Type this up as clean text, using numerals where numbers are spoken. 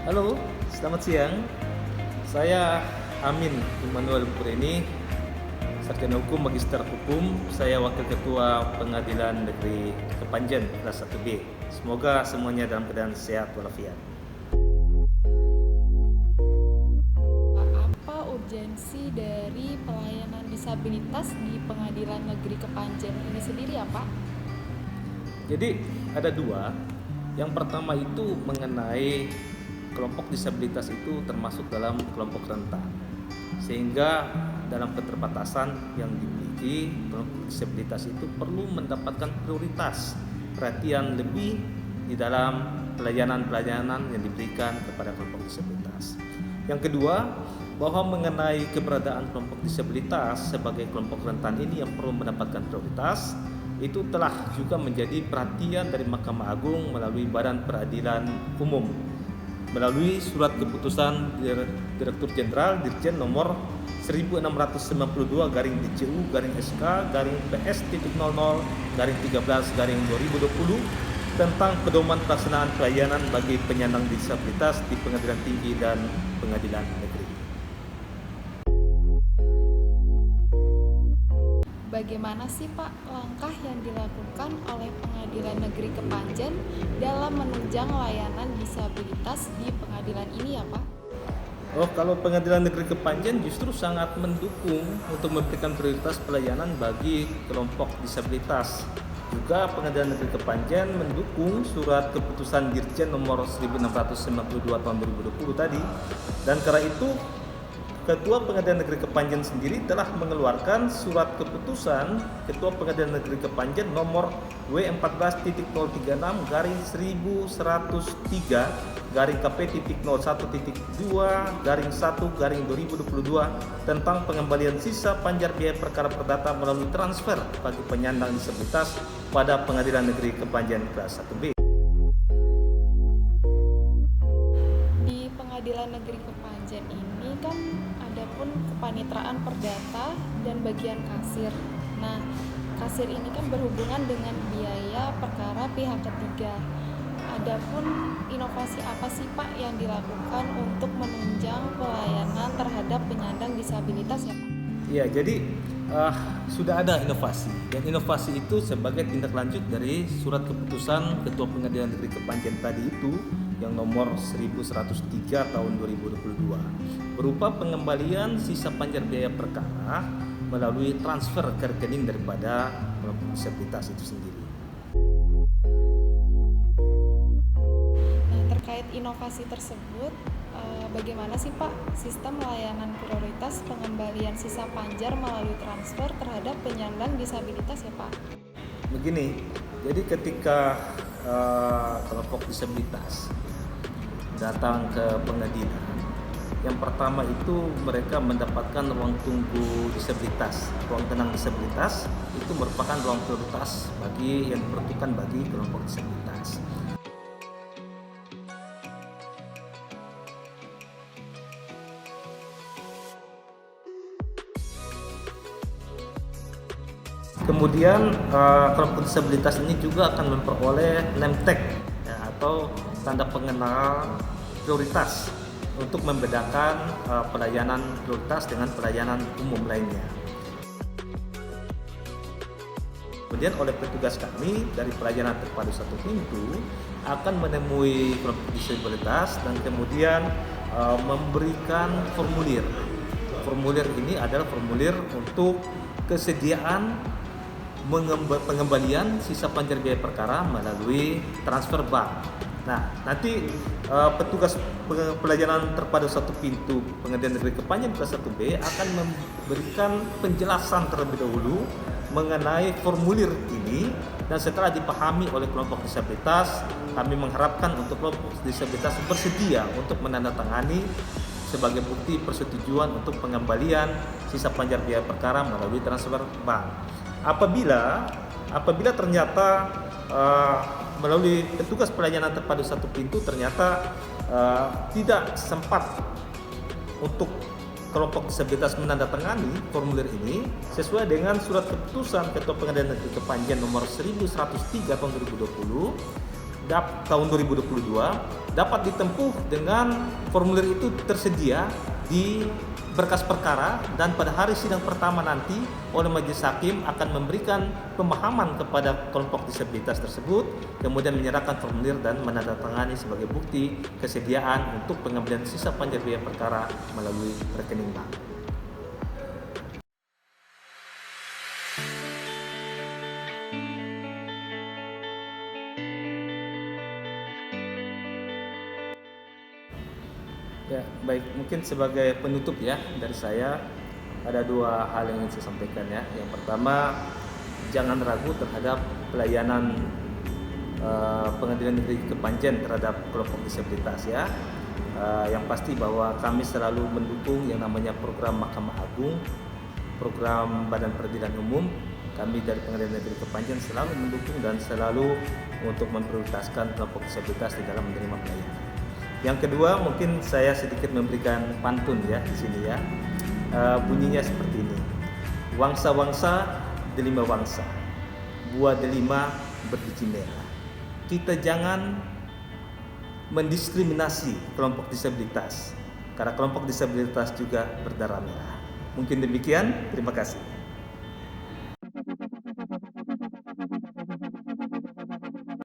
Halo, selamat siang. Saya Amin Immanuel Pureni, sarjana hukum, magister hukum. Saya wakil ketua Pengadilan Negeri Kepanjen kelas 1B. Semoga semuanya dalam keadaan sehat walafiat. Apa urgensi dari pelayanan disabilitas di Pengadilan Negeri Kepanjen ini sendiri ya Pak? Jadi ada dua. Yang pertama itu mengenai kelompok disabilitas itu termasuk dalam kelompok rentan, sehingga dalam keterbatasan yang dimiliki kelompok disabilitas itu perlu mendapatkan prioritas perhatian lebih di dalam pelayanan-pelayanan yang diberikan kepada kelompok disabilitas. Yang kedua, bahwa mengenai keberadaan kelompok disabilitas sebagai kelompok rentan ini yang perlu mendapatkan prioritas itu telah juga menjadi perhatian dari Mahkamah Agung melalui Badan Peradilan Umum melalui surat keputusan Direktur Jenderal Dirjen nomor 1692-DCU-SK-PS.00-13-2020 tentang pedoman pelaksanaan pelayanan bagi penyandang disabilitas di Pengadilan Tinggi dan Pengadilan Negeri. Bagaimana sih Pak langkah yang dilakukan oleh Pengadilan Negeri Kepanjen dalam menunjang layanan disabilitas di pengadilan ini ya Pak? Kalau Pengadilan Negeri Kepanjen justru sangat mendukung untuk memberikan prioritas pelayanan bagi kelompok disabilitas. Juga Pengadilan Negeri Kepanjen mendukung surat keputusan Dirjen nomor 1692 tahun 2020 tadi. Dan karena itu Ketua Pengadilan Negeri Kepanjen sendiri telah mengeluarkan surat keputusan Ketua Pengadilan Negeri Kepanjen nomor W14.036-KP.01.2/1/2022 tentang pengembalian sisa panjar biaya perkara perdata melalui transfer bagi penyandang disabilitas pada Pengadilan Negeri Kepanjen kelas 1B. Di Pengadilan Negeri Kepanjen ini kan ada pun kepanitraan perdata dan bagian kasir. Nah, kasir ini kan berhubungan dengan biaya perkara pihak ketiga. Adapun inovasi apa sih Pak yang dilakukan untuk menunjang pelayanan terhadap penyandang disabilitas ya Pak? Ya, jadi sudah ada inovasi, dan inovasi itu sebagai tindak lanjut dari surat keputusan Ketua Pengadilan Negeri Kepanjen tadi itu yang nomor 1103 tahun 2022 berupa pengembalian sisa panjar biaya perkara melalui transfer ke rekening daripada kelompok disabilitas itu sendiri. Nah, terkait inovasi tersebut, bagaimana sih Pak sistem layanan prioritas pengembalian sisa panjar melalui transfer terhadap penyandang disabilitas ya Pak? Begini, jadi ketika kelompok disabilitas datang ke pengadilan, yang pertama itu mereka mendapatkan ruang tunggu disabilitas. Ruang tenang disabilitas itu merupakan ruang prioritas yang diperuntukkan bagi kelompok disabilitas. Kemudian kelompok disabilitas ini juga akan memperoleh name tag ya, atau tanda pengenal prioritas untuk membedakan pelayanan prioritas dengan pelayanan umum lainnya. Kemudian oleh petugas kami dari pelayanan terpadu satu pintu akan menemui kelompok disabilitas dan kemudian memberikan formulir. Formulir ini adalah formulir untuk kesediaan pengembalian sisa panjar biaya perkara melalui transfer bank. Nah, nanti petugas pelayanan terpadu satu pintu Pengadilan Negeri Kepanjen kelas 1B akan memberikan penjelasan terlebih dahulu mengenai formulir ini, dan setelah dipahami oleh kelompok disabilitas, kami mengharapkan untuk kelompok disabilitas bersedia untuk menandatangani sebagai bukti persetujuan untuk pengembalian sisa panjar biaya perkara melalui transfer bank. Apabila ternyata melalui petugas pelayanan terpadu satu pintu ternyata tidak sempat untuk kelompok disabilitas menandatangani formulir ini sesuai dengan surat keputusan Ketua Pengadilan Negeri Kepanjen nomor 1103 tahun 2020, tahun 2022 dapat ditempuh dengan formulir itu tersedia di berkas perkara, dan pada hari sidang pertama nanti oleh majelis hakim akan memberikan pemahaman kepada kelompok disabilitas tersebut, kemudian menyerahkan formulir dan menandatangani sebagai bukti kesediaan untuk pengambilan sisa panja biaya perkara melalui rekening bank. Ya, baik, mungkin sebagai penutup ya dari saya ada dua hal yang ingin saya sampaikan ya. Yang pertama, jangan ragu terhadap pelayanan Pengadilan Negeri Kepanjen terhadap kelompok disabilitas ya. Yang pasti bahwa kami selalu mendukung yang namanya program Mahkamah Agung, program Badan Peradilan Umum. Kami dari Pengadilan Negeri Kepanjen selalu mendukung dan selalu untuk memprioritaskan kelompok disabilitas di dalam menerima pelayanan. Yang kedua, mungkin saya sedikit memberikan pantun ya di sini ya. Bunyinya seperti ini. Wangsa-wangsa delima wangsa, buah delima berbiji merah. Kita jangan mendiskriminasi kelompok disabilitas, karena kelompok disabilitas juga berdarah merah. Mungkin demikian, terima kasih.